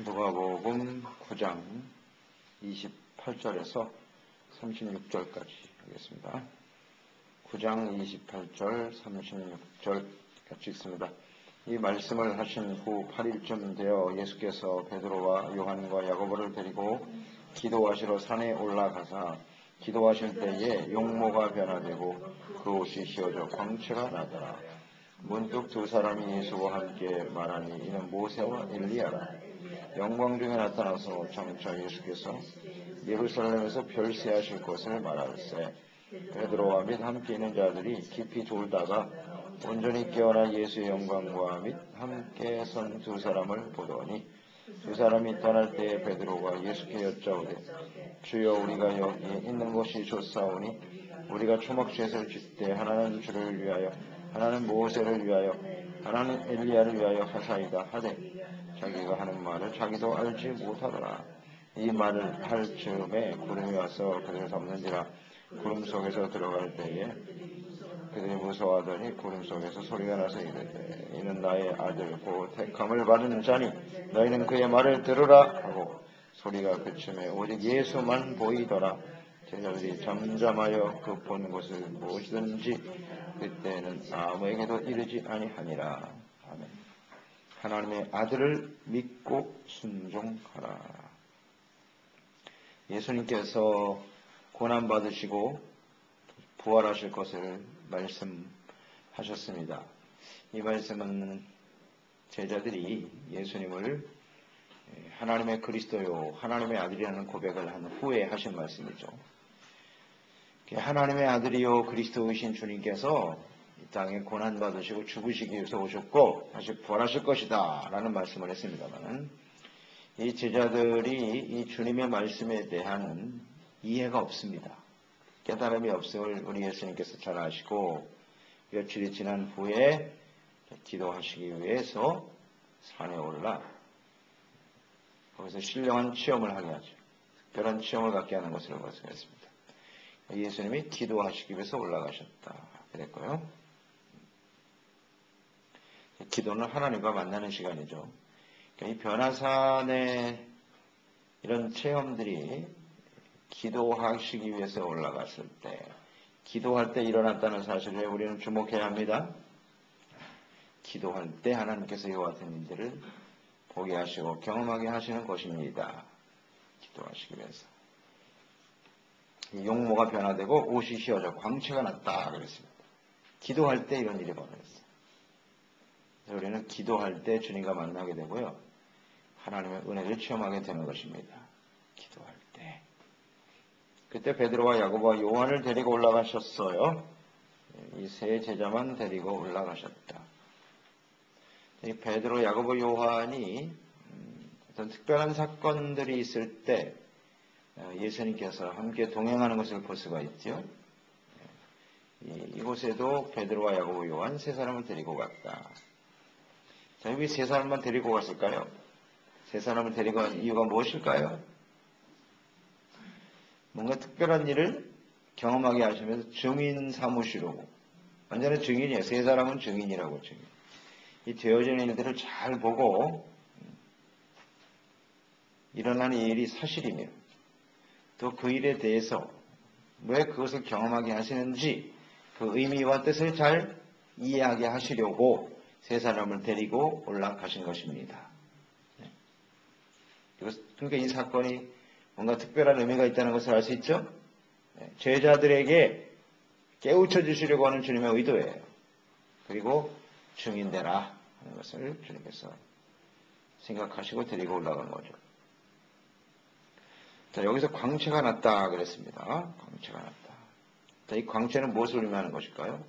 누가복음 9장 28절에서 36절까지 하겠습니다. 9장 28절, 36절 같이 읽습니다. 이 말씀을 하신 후 8일쯤 되어 예수께서 베드로와 요한과 야고보를 데리고 기도하시러 산에 올라가사 기도하실 때에 용모가 변화되고 그 옷이 휘어져 광채가 나더라. 문득 두 사람이 예수와 함께 말하니 이는 모세와 엘리야라. 영광 중에 나타나서 장차 예수께서 예루살렘에서 별세하실 것을 말할세. 베드로와 및 함께 있는 자들이 깊이 졸다가 온전히 깨어나 예수의 영광과 및 함께 선 두 사람을 보더니 두 사람이 떠날 때에 베드로가 예수께 여짜오되 주여 우리가 여기에 있는 것이 좋사오니 우리가 초막주에서 짓되 하나는 주를 위하여 하나는 모세를 위하여 하나는 엘리야를 위하여 하사이다 하되 자기가 하는 말을 자기도 알지 못하더라. 이 말을 할 즈음에 구름이 와서 그들을 덮는지라. 구름 속에서 들어갈 때에 그들이 무서워하더니 구름 속에서 소리가 나서 이르되 이는 나의 아들 곧 택함을 받은 자니 너희는 그의 말을 들으라 하고 소리가 그침에 오직 예수만 보이더라. 제자들이 잠잠하여 그 본 것을 무엇이든지 그때는 아무에게도 이르지 아니하니라. 아멘. 하나님의 아들을 믿고 순종하라. 예수님께서 고난받으시고 부활하실 것을 말씀하셨습니다. 이 말씀은 제자들이 예수님을 하나님의 그리스도요 하나님의 아들이라는 고백을 한 후에 하신 말씀이죠. 하나님의 아들이요 그리스도이신 주님께서 이 땅에 고난받으시고 죽으시기 위해서 오셨고 다시 부활하실 것이다 라는 말씀을 했습니다만 이 제자들이 이 주님의 말씀에 대한 이해가 없습니다. 깨달음이 없음을 우리 예수님께서 잘 아시고 며칠이 지난 후에 기도하시기 위해서 산에 올라 거기서 신령한 체험을 하게 하죠. 특별한 체험을 갖게 하는 것을 말씀했습니다. 예수님이 기도하시기 위해서 올라가셨다 그랬고요. 기도는 하나님과 만나는 시간이죠. 이 변화산의 이런 체험들이 기도하시기 위해서 올라갔을 때, 기도할 때 일어났다는 사실에 우리는 주목해야 합니다. 기도할 때 하나님께서 이와 같은 일들을 보게 하시고 경험하게 하시는 것입니다. 기도하시기 위해서. 용모가 변화되고 옷이 휘어져 광채가 났다 그랬습니다. 기도할 때 이런 일이 벌어졌어요. 우리는 기도할 때 주님과 만나게 되고요. 하나님의 은혜를 체험하게 되는 것입니다. 기도할 때. 그때 베드로와 야고보와 요한을 데리고 올라가셨어요. 이 세 제자만 데리고 올라가셨다. 이 베드로, 야고보, 요한이 어떤 특별한 사건들이 있을 때 예수님께서 함께 동행하는 것을 볼 수가 있죠. 이곳에도 베드로와 야고보, 요한 세 사람을 데리고 갔다. 자, 왜 세 사람만 데리고 갔을까요? 세 사람을 데리고 간 이유가 무엇일까요? 뭔가 특별한 일을 경험하게 하시면서 증인 삼으시려고. 완전한 증인이에요. 세 사람은 증인이라고 증인. 이 되어지는 일들을 잘 보고 일어나는 일이 사실이며 또 그 일에 대해서 왜 그것을 경험하게 하시는지 그 의미와 뜻을 잘 이해하게 하시려고 세 사람을 데리고 올라가신 것입니다. 그러니까 이 사건이 뭔가 특별한 의미가 있다는 것을 알 수 있죠? 제자들에게 깨우쳐 주시려고 하는 주님의 의도예요. 그리고 증인되라 하는 것을 주님께서 생각하시고 데리고 올라간 거죠. 자, 여기서 광채가 났다 그랬습니다. 광채가 났다. 자, 이 광채는 무엇을 의미하는 것일까요?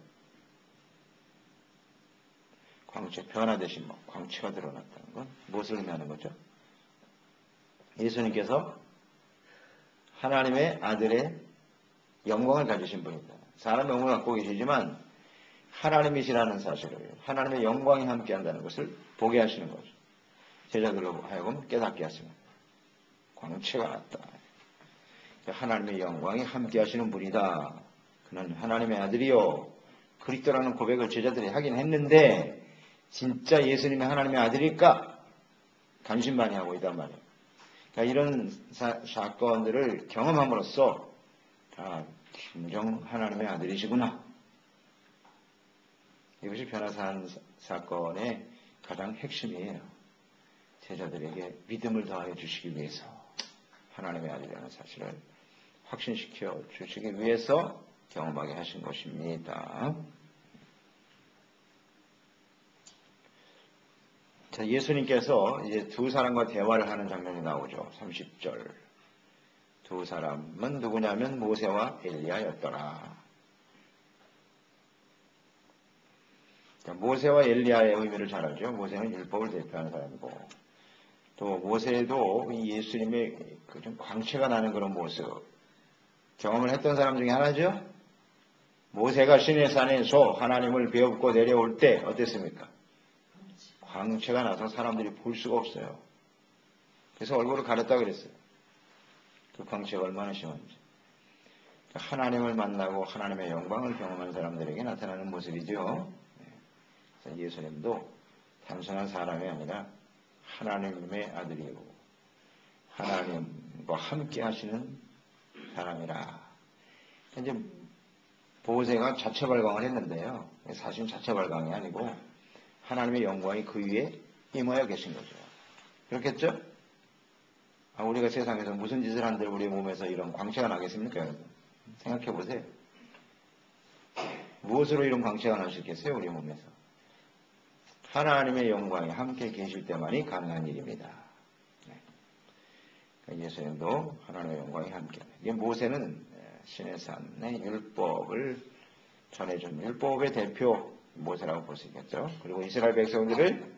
광채, 변화되신 광채가 드러났다는 건 무엇을 의미하는 거죠? 예수님께서 하나님의 아들의 영광을 가지신 분입니다. 사람의 영광을 갖고 계시지만 하나님이시라는 사실을, 하나님의 영광이 함께한다는 것을 보게 하시는 거죠. 제자들로 하여금 깨닫게 하십니다. 광채가 났다. 하나님의 영광이 함께하시는 분이다. 그는 하나님의 아들이요 그리스도라는 고백을 제자들이 하긴 했는데 진짜 예수님이 하나님의 아들일까? 간신 많이 하고 있단 말이에요. 그러니까 이런 사건들을 경험함으로써 진정 하나님의 아들이시구나. 이것이 변화산 사건의 가장 핵심이에요. 제자들에게 믿음을 더하여 주시기 위해서 하나님의 아들이라는 사실을 확신시켜 주시기 위해서 경험하게 하신 것입니다. 자, 예수님께서 이제 두 사람과 대화를 하는 장면이 나오죠. 30절. 두 사람은 누구냐면 모세와 엘리야였더라. 자, 모세와 엘리야의 의미를 잘 알죠. 모세는 율법을 대표하는 사람이고, 또 모세도 예수님의 그 좀 광채가 나는 그런 모습 경험을 했던 사람 중에 하나죠. 모세가 시내산에서 하나님을 배웁고 내려올 때 어땠습니까? 광채가 나서 사람들이 볼 수가 없어요. 그래서 얼굴을 가렸다 그랬어요. 그 광채가 얼마나 심한지. 하나님을 만나고 하나님의 영광을 경험한 사람들에게 나타나는 모습이죠. 예수님도 단순한 사람이 아니라 하나님의 아들이고 하나님과 함께 하시는 사람이라. 이제 모세가 자체 발광을 했는데요. 사실 자체 발광이 아니고 하나님의 영광이 그 위에 임하여 계신 거죠. 그렇겠죠? 우리가 세상에서 무슨 짓을 한들 우리 몸에서 이런 광채가 나겠습니까? 생각해 보세요. 무엇으로 이런 광채가 날 수 있겠어요? 우리 몸에서. 하나님의 영광이 함께 계실 때만이 가능한 일입니다. 예수님도 하나님의 영광이 함께. 모세는 시내산의 율법을 전해준 율법의 대표 모세라고 볼 수 있겠죠. 그리고 이스라엘 백성들을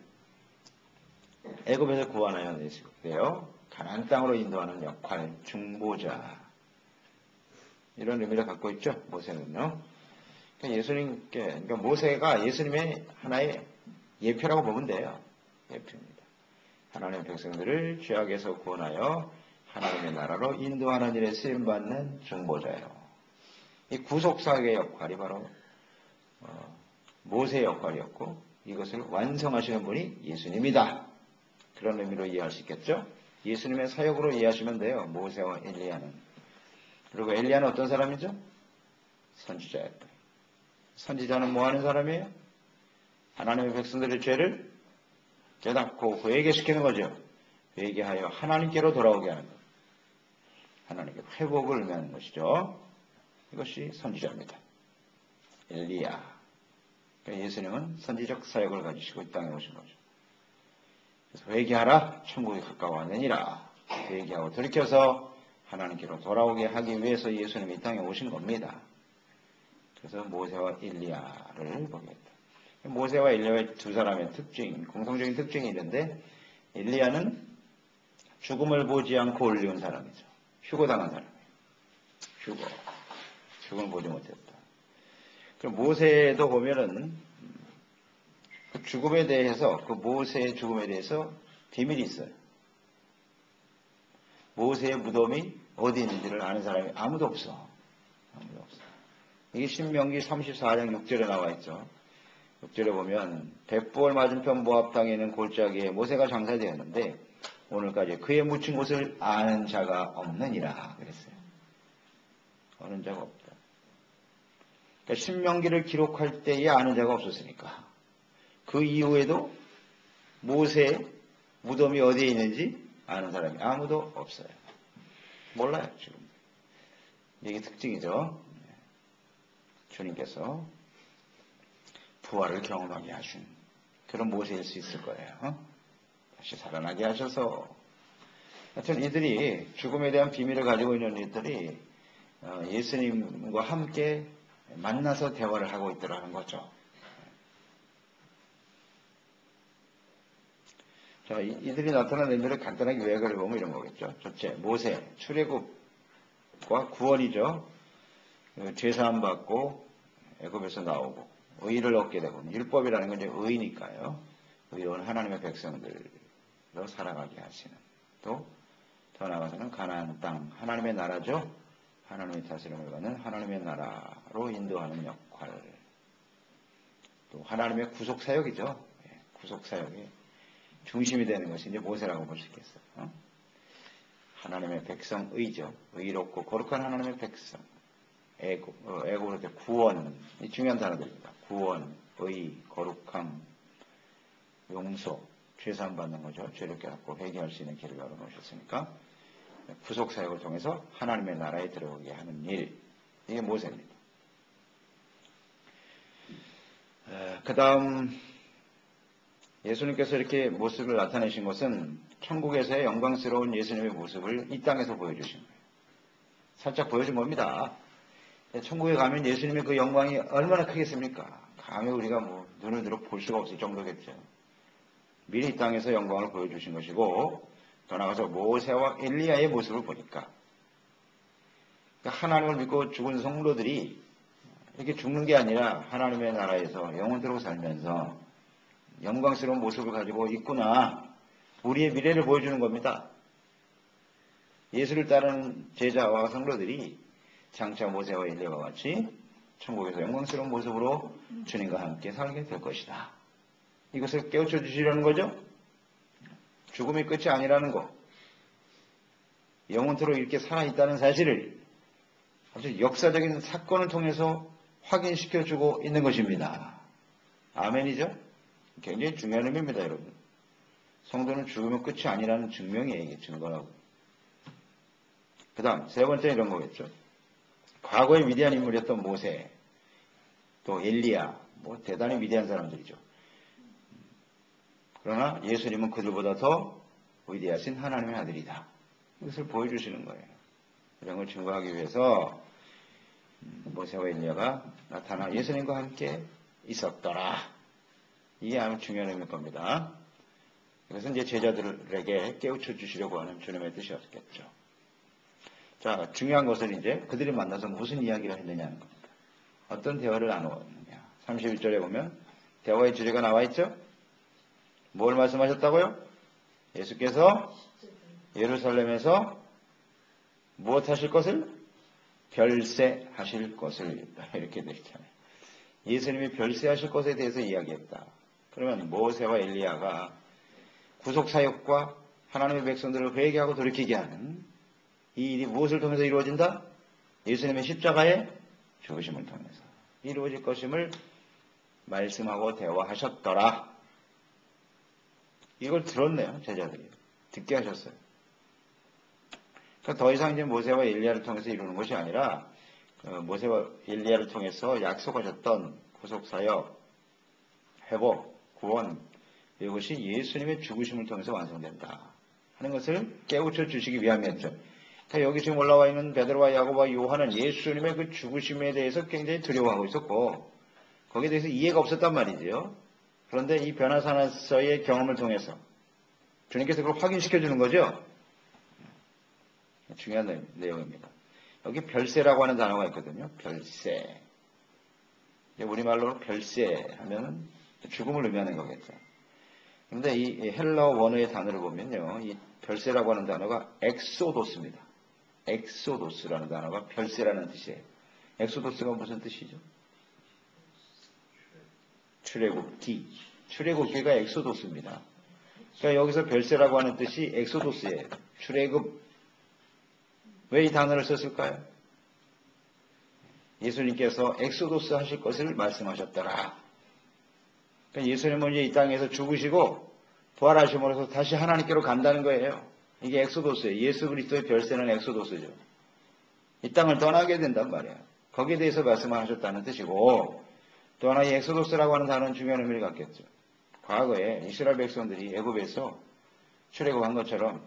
애굽에서 구원하여 내시고요. 가나안 땅으로 인도하는 역할, 중보자. 이런 의미를 갖고 있죠. 모세는요. 그러니까 모세가 예수님의 하나의 예표라고 보면 돼요. 예표입니다. 하나님의 백성들을 죄악에서 구원하여 하나님의 나라로 인도하는 일에 쓰임받는 중보자예요. 이 구속사역의 역할이 바로 모세의 역할이었고 이것을 완성하시는 분이 예수님이다. 그런 의미로 이해할 수 있겠죠. 예수님의 사역으로 이해하시면 돼요. 모세와 엘리야는. 그리고 엘리야는 어떤 사람이죠? 선지자였다. 선지자는 뭐 하는 사람이에요? 하나님의 백성들의 죄를 깨닫고 회개시키는 거죠. 회개하여 하나님께로 돌아오게 하는 것. 하나님께 회복을 의미하는 것이죠. 이것이 선지자입니다. 엘리야. 그러니까 예수님은 선지적 사역을 가지시고 이 땅에 오신 거죠. 그래서 회개하라, 천국이 가까워하느니라. 회개하고 돌이켜서 하나님께로 돌아오게 하기 위해서 예수님이 이 땅에 오신 겁니다. 그래서 모세와 엘리야를 보겠다. 모세와 엘리야의 두 사람의 특징, 공통적인 특징이 있는데 엘리야는 죽음을 보지 않고 올려온 사람이죠. 휴거당한 사람이에요. 죽음을 보지 못했다. 그럼 모세도 보면은 그 죽음에 대해서, 그 모세의 죽음에 대해서 비밀이 있어요. 모세의 무덤이 어디 있는지를 아는 사람이 아무도 없어. 아무도 없어. 이게 신명기 34장 6절에 나와 있죠. 6절에 보면 백부월 맞은편 모압 땅에 있는 골짜기에 모세가 장사되었는데 오늘까지 그의 묻힌 곳을 아는 자가 없느니라 그랬어요. 아는 자가 없다. 그러니까 신명기를 기록할 때에 아는 자가 없었으니까 그 이후에도 모세의 무덤이 어디에 있는지 아는 사람이 아무도 없어요. 몰라요 지금. 이게 특징이죠. 주님께서 부활을 경험하게 하신 그런 모세일 수 있을 거예요. 다시 살아나게 하셔서. 하여튼 이들이 죽음에 대한 비밀을 가지고 있는 이들이 예수님과 함께 만나서 대화를 하고 있더라는 거죠. 자, 이들이 나타난 의미를 간단하게 요약을 해보면 이런 거겠죠. 첫째, 모세, 출애굽과 구원이죠. 죄사함 받고 애굽에서 나오고 의를 얻게 되고 율법이라는 건 이제 의니까요. 의로운 하나님의 백성들로 살아가게 하시는 또 더 나아가서는 가나안 땅 하나님의 나라죠. 하나님의 다스림을 받는 하나님의 나라로 인도하는 역할 또 하나님의 구속사역이죠. 구속사역이 중심이 되는 것이 이제 모세라고 볼 수 있겠어요. 하나님의 백성의죠. 의롭고 거룩한 하나님의 백성. 애고로 때 구원, 이 중요한 단어들입니다. 구원, 의, 거룩함, 용서, 죄사함 받는 거죠. 죄를 깨닫고 회개할 수 있는 길을 열어놓으셨으니까 구속 사역을 통해서 하나님의 나라에 들어오게 하는 일, 이게 모세입니다. 그 다음 예수님께서 이렇게 모습을 나타내신 것은 천국에서의 영광스러운 예수님의 모습을 이 땅에서 보여주신 거예요. 살짝 보여준 겁니다. 천국에 가면 예수님의 그 영광이 얼마나 크겠습니까? 감히 우리가 눈을 들어 볼 수가 없을 정도겠죠. 미리 이 땅에서 영광을 보여주신 것이고, 더 나아가서 모세와 엘리야의 모습을 보니까 하나님을 믿고 죽은 성도들이 이렇게 죽는 게 아니라 하나님의 나라에서 영원토록 살면서 영광스러운 모습을 가지고 있구나. 우리의 미래를 보여주는 겁니다. 예수를 따르는 제자와 성도들이 장차 모세와 엘리야와 같이 천국에서 영광스러운 모습으로 주님과 함께 살게 될 것이다. 이것을 깨우쳐 주시려는 거죠. 죽음이 끝이 아니라는 것. 영원토록 이렇게 살아있다는 사실을 아주 역사적인 사건을 통해서 확인시켜주고 있는 것입니다. 아멘이죠? 굉장히 중요한 의미입니다, 여러분. 성도는 죽으면 끝이 아니라는 증명이에요, 이게 증거라고. 그 다음, 세 번째 이런 거겠죠. 과거의 위대한 인물이었던 모세, 또 엘리야, 대단히 위대한 사람들이죠. 그러나 예수님은 그들보다 더 위대하신 하나님의 아들이다. 이것을 보여주시는 거예요. 이런 걸 증거하기 위해서 모세와 엘리야가 나타나 예수님과 함께 있었더라. 이게 아주 중요한 의미일 겁니다. 그래서 이제 제자들에게 깨우쳐 주시려고 하는 주님의 뜻이었겠죠. 자, 중요한 것은 이제 그들이 만나서 무슨 이야기를 했느냐는 겁니다. 어떤 대화를 나누었느냐. 31절에 보면 대화의 주제가 나와 있죠. 뭘 말씀하셨다고요? 예수께서 예루살렘에서 무엇 하실 것을? 별세하실 것을. 이렇게 되어 있잖아요. 예수님이 별세하실 것에 대해서 이야기했다. 그러면 모세와 엘리야가 구속사역과 하나님의 백성들을 회개하고 돌이키게 하는 이 일이 무엇을 통해서 이루어진다? 예수님의 십자가의 죽으심을 통해서 이루어질 것임을 말씀하고 대화하셨더라. 이걸 들었네요, 제자들이. 듣게 하셨어요. 그러니까 더 이상 이제 모세와 엘리야를 통해서 이루는 것이 아니라 모세와 엘리야를 통해서 약속하셨던 구속사역, 회복, 구원, 이것이 예수님의 죽으심을 통해서 완성된다 하는 것을 깨우쳐 주시기 위함이었죠. 그러니까 여기 지금 올라와 있는 베드로와 야고보와 요한은 예수님의 그 죽으심에 대해서 굉장히 두려워하고 있었고 거기에 대해서 이해가 없었단 말이죠. 그런데 이 변화산에서의 경험을 통해서 주님께서 그걸 확인시켜 주는 거죠. 중요한 내용입니다. 여기 별세라고 하는 단어가 있거든요. 별세. 우리말로 별세 하면 죽음을 의미하는 거겠죠. 그런데 이 헬라어 원어의 단어를 보면요. 이 별세라고 하는 단어가 엑소도스입니다. 엑소도스라는 단어가 별세라는 뜻이에요. 엑소도스가 무슨 뜻이죠? 출애굽기. 출애굽기가 엑소도스입니다. 그러니까 여기서 별세라고 하는 뜻이 엑소도스예요. 출애굽. 왜 이 단어를 썼을까요? 예수님께서 엑소도스 하실 것을 말씀하셨더라. 그러니까 예수님은 이제 이 땅에서 죽으시고 부활하심으로써 다시 하나님께로 간다는 거예요. 이게 엑소도스예요. 예수 그리스도의 별세는 엑소도스죠. 이 땅을 떠나게 된단 말이에요. 거기에 대해서 말씀하셨다는 뜻이고 또 하나 이 엑소도스라고 하는 단어는 중요한 의미를 갖겠죠. 과거에 이스라엘 백성들이 애굽에서 출애굽한 것처럼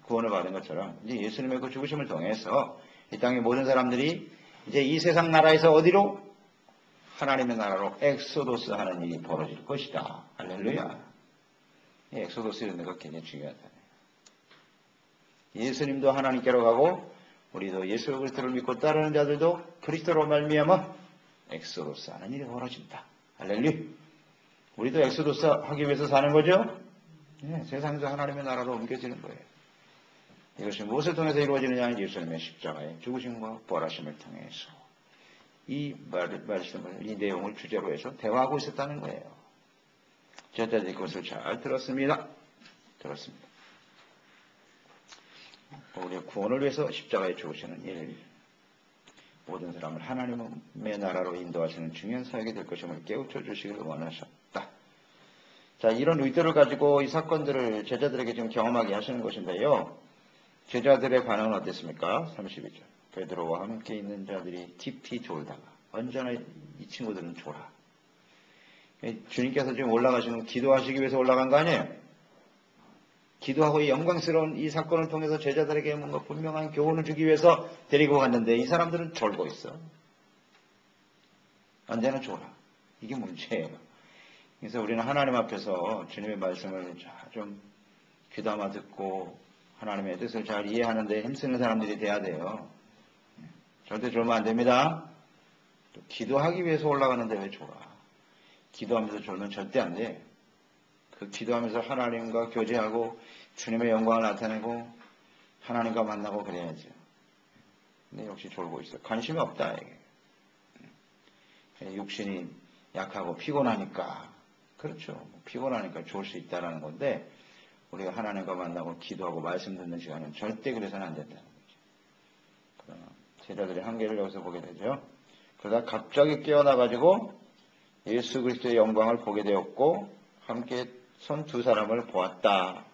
구원을 받은 것처럼 이제 예수님의 그 죽으심을 통해서 이 땅의 모든 사람들이 이제 이 세상 나라에서 어디로? 하나님의 나라로 엑소도스 하는 일이 벌어질 것이다. 할렐루야. 이 엑소도스 이런 데가 굉장히 중요하다. 예수님도 하나님께로 가고 우리도 예수 그리스도를 믿고 따르는 자들도 그리스도로 말미암아 엑소도스 하는 일이 벌어진다. 할렐루야. 우리도 엑소도스 하기 위해서 사는 거죠? 네, 세상에서 하나님의 나라로 옮겨지는 거예요. 이것이 무엇을 통해서 이루어지느냐? 예수님의 십자가의 죽으심과 부활하심을 통해서 이 말씀을, 이 내용을 주제로 해서 대화하고 있었다는 거예요. 제자들이 그것을 잘 들었습니다. 들었습니다. 우리의 구원을 위해서 십자가에 죽으시는 일, 모든 사람을 하나님의 나라로 인도하시는 중요한 사역이 될 것임을 깨우쳐 주시기를 원하셨다. 자, 이런 의도를 가지고 이 사건들을 제자들에게 지금 경험하게 하시는 것인데요. 제자들의 반응은 어땠습니까? 32절. 베드로와 함께 있는 자들이 깊이 졸다가 언제나 이 친구들은 졸아. 주님께서 지금 올라가시는 기도하시기 위해서 올라간 거 아니에요? 기도하고 이 영광스러운 이 사건을 통해서 제자들에게 뭔가 분명한 교훈을 주기 위해서 데리고 갔는데 이 사람들은 졸고 있어. 언제나 졸아. 이게 문제예요. 그래서 우리는 하나님 앞에서 주님의 말씀을 좀 귀담아 듣고 하나님의 뜻을 잘 이해하는데 힘쓰는 사람들이 돼야 돼요. 절대 졸면 안 됩니다. 또 기도하기 위해서 올라가는데 왜 졸아? 기도하면서 졸면 절대 안 돼. 그 기도하면서 하나님과 교제하고 주님의 영광을 나타내고 하나님과 만나고 그래야죠. 근데 역시 졸고 있어. 관심이 없다. 이게. 육신이 약하고 피곤하니까. 그렇죠. 피곤하니까 졸 수 있다는 건데 우리가 하나님과 만나고 기도하고 말씀 듣는 시간은 절대 그래서는 안 된다는 거죠. 그러나 제자들의 한계를 여기서 보게 되죠. 그러다 갑자기 깨어나가지고 예수 그리스도의 영광을 보게 되었고 함께 선 두 사람을 보았다.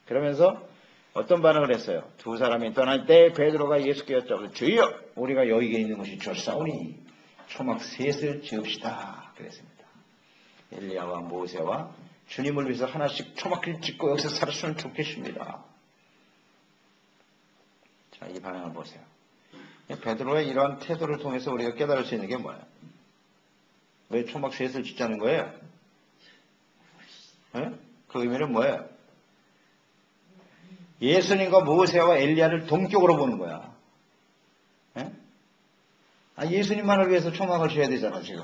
그러면서 어떤 반응을 했어요? 두 사람이 떠날 때 베드로가 예수께 여쭤보되 주여 우리가 여기에 있는 것이 좋사오니 초막 셋을 지읍시다. 그랬습니다. 엘리야와 모세와 주님을 위해서 하나씩 초막을 짓고 여기서 살았으면 좋겠습니다. 자, 이 반응을 보세요. 베드로의 이러한 태도를 통해서 우리가 깨달을 수 있는 게 뭐예요? 왜 초막 셋을 짓자는 거예요? 네? 그 의미는 뭐예요? 예수님과 모세와 엘리야를 동격으로 보는 거야. 네? 예수님만을 위해서 초막을 줘야 되잖아 지금.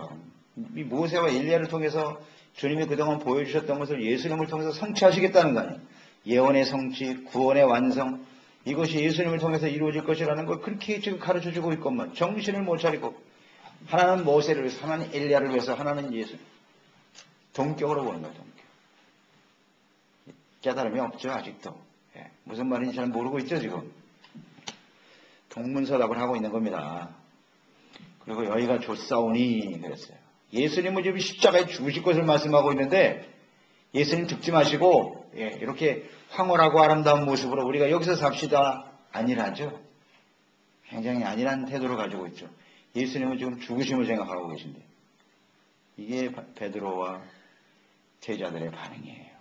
이 모세와 엘리야를 통해서 주님이 그동안 보여주셨던 것을 예수님을 통해서 성취하시겠다는 거 아니에요. 예언의 성취, 구원의 완성, 이것이 예수님을 통해서 이루어질 것이라는 걸 그렇게 지금 가르쳐주고 있건만 정신을 못 차리고 하나는 모세를 위해서, 하나는 엘리야를 위해서, 하나는 예수님. 동격으로 보는 거예요. 동격. 깨달음이 없죠 아직도. 무슨 말인지 잘 모르고 있죠 지금. 동문서답을 하고 있는 겁니다. 그리고 여기가 좋사오니 그랬어요. 예수님은 지금 십자가에 죽으실 것을 말씀하고 있는데 예수님 죽지 마시고 이렇게 황홀하고 아름다운 모습으로 우리가 여기서 삽시다 아니라죠. 굉장히 아니란 태도를 가지고 있죠. 예수님은 지금 죽으심을 생각하고 계신데 이게 베드로와 제자들의 반응이에요.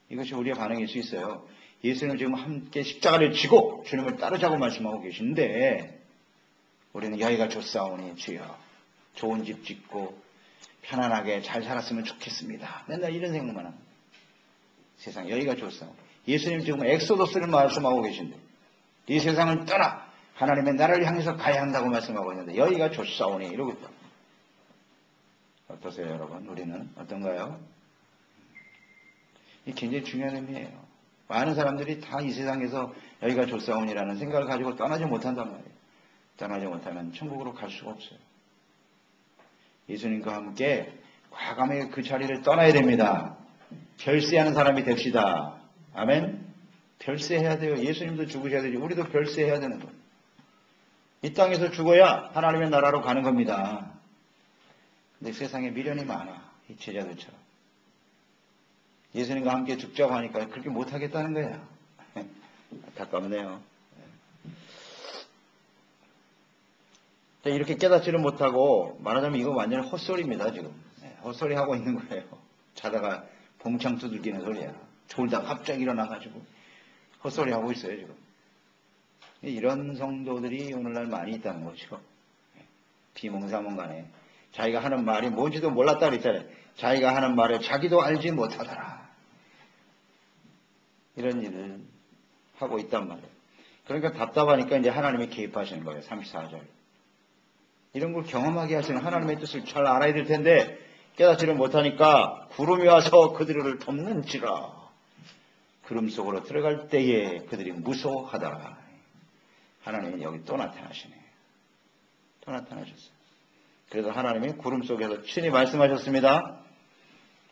이것이 우리의 반응일 수 있어요. 예수님은 지금 함께 십자가를 지고 주님을 따르자고 말씀하고 계신데 우리는 여기가 좋사오니 주여 좋은 집 짓고 편안하게 잘 살았으면 좋겠습니다. 맨날 이런 생각만 합니다. 세상 여기가 좋사오니 예수님 지금 엑소더스를 말씀하고 계신데 이 세상을 떠나 하나님의 나라를 향해서 가야 한다고 말씀하고 있는데 여기가 좋사오니 이러고 있다. 어떠세요 여러분? 우리는 어떤가요? 이 굉장히 중요한 의미예요. 많은 사람들이 다 이 세상에서 여기가 좋사오니라는 생각을 가지고 떠나지 못한단 말이에요. 떠나지 못하면 천국으로 갈 수가 없어요. 예수님과 함께 과감하게 그 자리를 떠나야 됩니다. 별세하는 사람이 됩시다. 아멘? 별세해야 돼요. 예수님도 죽으셔야 되지. 우리도 별세해야 되는 거예요. 이 땅에서 죽어야 하나님의 나라로 가는 겁니다. 근데 세상에 미련이 많아. 이 제자들처럼. 예수님과 함께 죽자고 하니까 그렇게 못하겠다는 거야. 안타깝네요. 이렇게 깨닫지를 못하고 말하자면 이거 완전 헛소리입니다. 지금. 헛소리 하고 있는 거예요. 자다가 봉창 두들기는 소리야. 졸다 갑자기 일어나가지고 헛소리 하고 있어요. 지금. 이런 성도들이 오늘날 많이 있다는 거죠. 비몽사몽간에 자기가 하는 말이 뭔지도 몰랐다 그랬잖아요. 자기가 하는 말을 자기도 알지 못하더라. 이런 일을 하고 있단 말이에요. 그러니까 답답하니까 이제 하나님이 개입하시는 거예요. 34절. 이런 걸 경험하게 하시는 하나님의 뜻을 잘 알아야 될 텐데 깨닫지를 못하니까 구름이 와서 그들을 덮는지라. 구름 속으로 들어갈 때에 그들이 무서워하더라. 하나님이 여기 또 나타나시네. 또 나타나셨어요. 그래서 하나님이 구름 속에서 친히 말씀하셨습니다.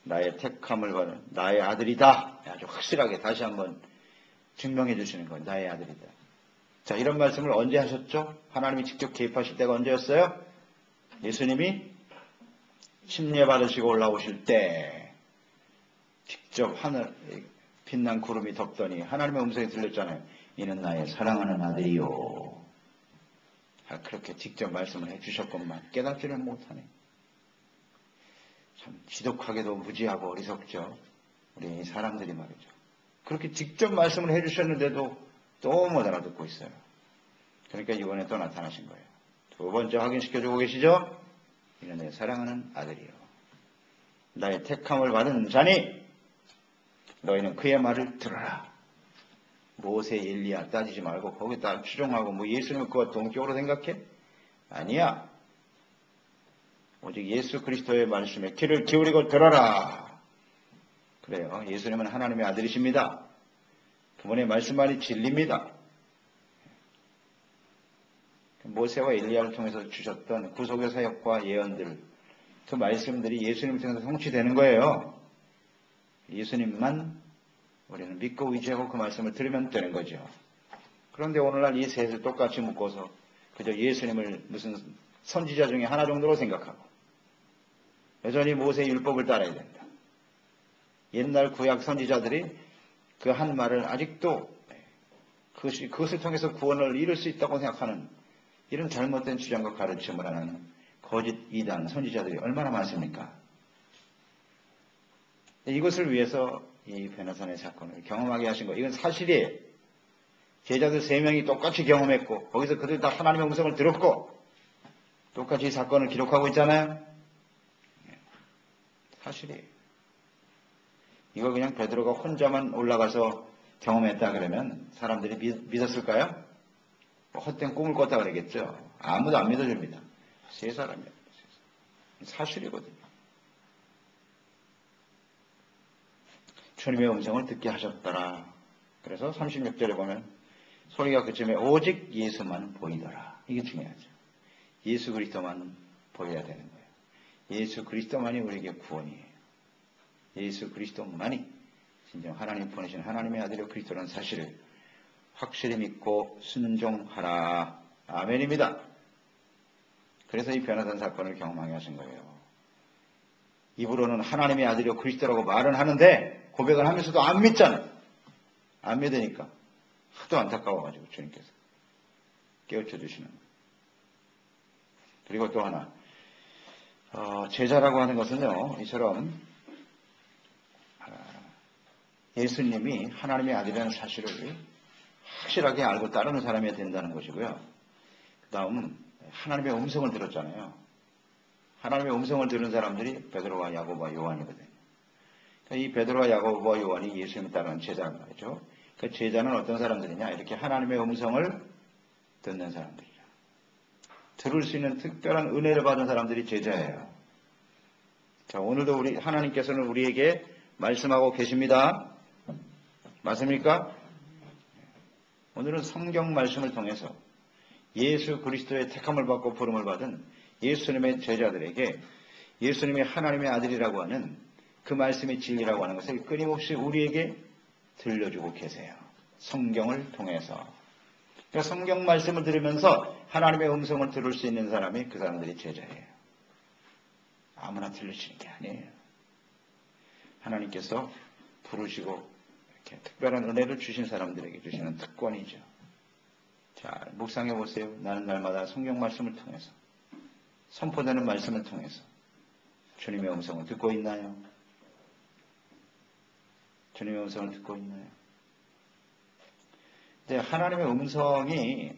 나의 택함을 받은 나의 아들이다. 아주 확실하게 다시 한번 증명해 주시는 거예요. 나의 아들이다. 자, 이런 말씀을 언제 하셨죠? 하나님이 직접 개입하실 때가 언제였어요? 예수님이 침례 받으시고 올라오실 때 직접 하늘 빛난 구름이 덮더니 하나님의 음성이 들렸잖아요. 이는 나의 사랑하는 아들이요. 그렇게 직접 말씀을 해주셨건만 깨닫지를 못하네. 참 지독하게도 무지하고 어리석죠. 우리 사람들이 말이죠. 그렇게 직접 말씀을 해주셨는데도 또 못 알아듣고 있어요. 그러니까 이번에 또 나타나신 거예요. 두 번째 확인시켜주고 계시죠? 이는 내 사랑하는 아들이요. 나의 택함을 받은 자니 너희는 그의 말을 들어라. 모세, 엘리야 따지지 말고 거기다 추종하고 뭐 예수님은 그와 동격으로 생각해? 아니야. 오직 예수 그리스도의 말씀에 귀를 기울이고 들어라. 그래요. 예수님은 하나님의 아들이십니다. 그분의 말씀만이 진리입니다. 모세와 엘리야를 통해서 주셨던 구속의 사역과 예언들, 그 말씀들이 예수님을 통해서 성취되는 거예요. 예수님만 우리는 믿고 의지하고 그 말씀을 들으면 되는 거죠. 그런데 오늘날 이 셋을 똑같이 묶어서 그저 예수님을 무슨 선지자 중에 하나 정도로 생각하고 여전히 모세의 율법을 따라야 된다. 옛날 구약 선지자들이 그 한 말을 아직도 그것을 통해서 구원을 이룰 수 있다고 생각하는 이런 잘못된 주장과 가르침을 하는 거짓 이단 선지자들이 얼마나 많습니까? 이것을 위해서 이 베나산의 사건을 경험하게 하신 거예요. 이건 사실이에요. 제자들 3명이 똑같이 경험했고 거기서 그들 다 하나님의 음성을 들었고 똑같이 이 사건을 기록하고 있잖아요. 사실이에요. 이거 그냥 베드로가 혼자만 올라가서 경험했다 그러면 사람들이 믿었을까요? 헛된 꿈을 꿨다 그러겠죠. 아무도 안 믿어줍니다. 세 사람이에요. 사실이거든요. 주님의 음성을 듣게 하셨더라. 그래서 36절에 보면 소리가 그쯤에 오직 예수만 보이더라. 이게 중요하죠. 예수 그리스도만 보여야 되는 거예요. 예수 그리스도만이 우리에게 구원이에요. 예수 그리스도만이 진정 하나님 보내신 하나님의 아들의 그리스도라는 사실을 확실히 믿고 순종하라. 아멘입니다. 그래서 이 변화된 사건을 경험하게 하신 거예요. 입으로는 하나님의 아들이요 그리스도라고 말은 하는데 고백을 하면서도 안 믿잖아요. 안 믿으니까 하도 안타까워가지고 주님께서 깨우쳐 주시는 거예요. 그리고 또 하나 제자라고 하는 것은요 이처럼 예수님이 하나님의 아들이라는 사실을 확실하게 알고 따르는 사람이 된다는 것이고요. 그 다음 하나님의 음성을 들었잖아요. 하나님의 음성을 들은 사람들이 베드로와 야고보와 요한이거든요. 이 베드로와 야고보와 요한이 예수님을 따르는 제자란 말이죠. 그 제자는 어떤 사람들이냐? 이렇게 하나님의 음성을 듣는 사람들이죠. 들을 수 있는 특별한 은혜를 받은 사람들이 제자예요. 자, 오늘도 하나님께서는 우리에게 말씀하고 계십니다. 맞습니까? 오늘은 성경 말씀을 통해서 예수 그리스도의 택함을 받고 부름을 받은 예수님의 제자들에게 예수님이 하나님의 아들이라고 하는 그 말씀이 진리라고 하는 것을 끊임없이 우리에게 들려주고 계세요. 성경을 통해서. 그러니까 성경 말씀을 들으면서 하나님의 음성을 들을 수 있는 사람이 그 사람들이 제자예요. 아무나 들리시는 게 아니에요. 하나님께서 부르시고 이렇게 특별한 은혜를 주신 사람들에게 주시는 특권이죠. 자, 묵상해 보세요. 나는 날마다 성경 말씀을 통해서 선포되는 말씀을 통해서 주님의 음성을 듣고 있나요? 주님의 음성을 듣고 있나요? 근데 하나님의 음성이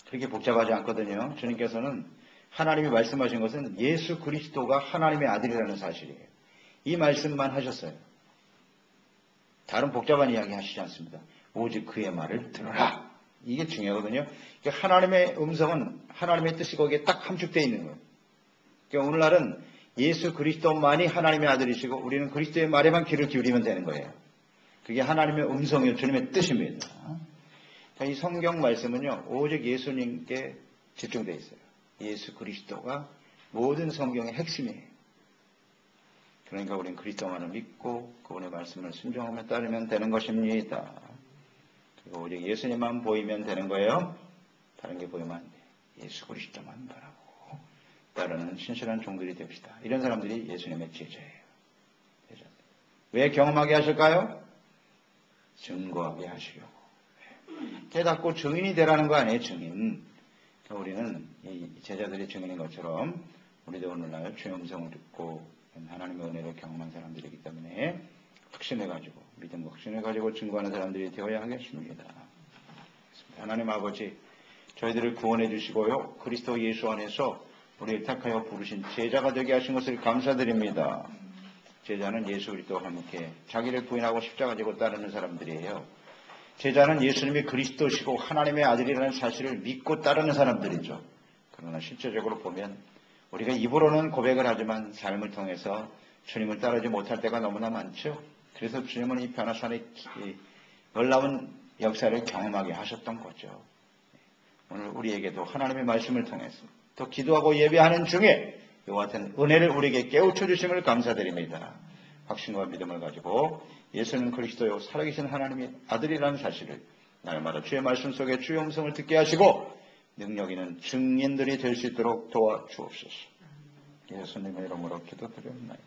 그렇게 복잡하지 않거든요. 주님께서는 하나님이 말씀하신 것은 예수 그리스도가 하나님의 아들이라는 사실이에요. 이 말씀만 하셨어요. 다른 복잡한 이야기 하시지 않습니다. 오직 그의 말을 들어라. 이게 중요하거든요. 그러니까 하나님의 음성은 하나님의 뜻이 거기에 딱 함축되어 있는 거예요. 그러니까 오늘날은 예수 그리스도만이 하나님의 아들이시고 우리는 그리스도의 말에만 귀를 기울이면 되는 거예요. 그게 하나님의 음성이요 주님의 뜻입니다. 이 성경 말씀은요 오직 예수님께 집중되어 있어요. 예수 그리스도가 모든 성경의 핵심이에요. 그러니까 우리는 그리스도만을 믿고 그분의 말씀을 순종하며 따르면 되는 것입니다. 그리고 오직 예수님만 보이면 되는 거예요. 다른 게 보이면 안 돼. 예수 그리스도만 바라고 따르는 신실한 종들이 됩시다. 이런 사람들이 예수님의 제자예요. 왜 경험하게 하실까요? 증거하게 하시려고. 깨닫고 증인이 되라는 거 아니에요. 증인. 우리는 이 제자들이 증인인 것처럼 우리도 오늘날 주의 음성을 듣고 하나님의 은혜를 경험한 사람들이기 때문에 확신해가지고 믿음과 확신해가지고 증거하는 사람들이 되어야 하겠습니다. 하나님 아버지, 저희들을 구원해 주시고요, 그리스도 예수 안에서 우리를 택하여 부르신 제자가 되게 하신 것을 감사드립니다. 제자는 예수 그리스도와 함께 자기를 부인하고 십자가 지고 따르는 사람들이에요. 제자는 예수님이 그리스도시고 하나님의 아들이라는 사실을 믿고 따르는 사람들이죠. 그러나 실제적으로 보면 우리가 입으로는 고백을 하지만 삶을 통해서 주님을 따르지 못할 때가 너무나 많죠. 그래서 주님은 이 변화산의 놀라운 역사를 경험하게 하셨던 거죠. 오늘 우리에게도 하나님의 말씀을 통해서 또 기도하고 예배하는 중에 이와 같은 은혜를 우리에게 깨우쳐 주심을 감사드립니다. 확신과 믿음을 가지고 예수는 그리스도요 살아계신 하나님의 아들이라는 사실을 날마다 주의 말씀 속에 주의 음성을 듣게 하시고 능력 있는 증인들이 될 수 있도록 도와주옵소서. 예수님의 이름으로 기도드립니다.